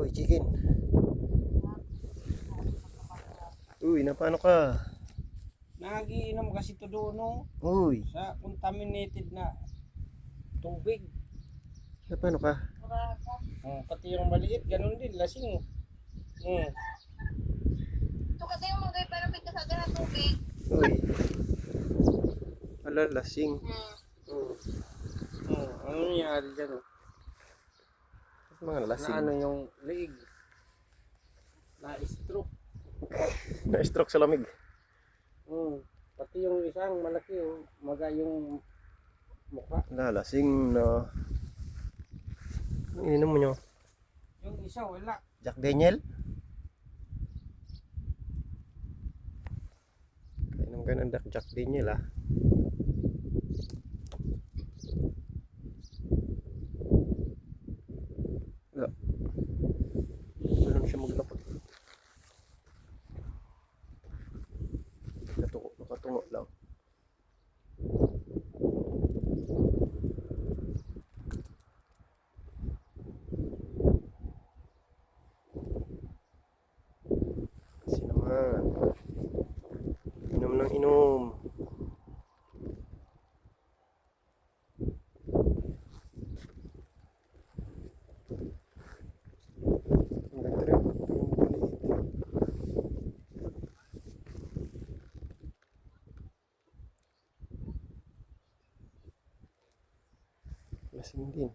Hoy, chicken. Uy, napano ka? Nagiinom kasi to doon no, Uy, sa contaminated na tubig. napano ka? Pati yung maliit, ganun din, lasing. Hmm. Ito kasi yung mga para pagkasaga ng tubig. Uy, ala, lasing. Ano nangyari dyan? Mga Na lasing. ano yung leeg? Na-stroke. Na-stroke sa lamig. Pati yung isang malaki, maga yung mukha. Ala, lasing na. Anong ininom mo nyo? Yung isa wala. Jack Daniel? Kainom kayo ng Jack Daniel ah. Wala. Ganun siya maglapot. Nakatungo lang. Kasi naman. Inom ng inom. Ang ganda rin. Lasing din.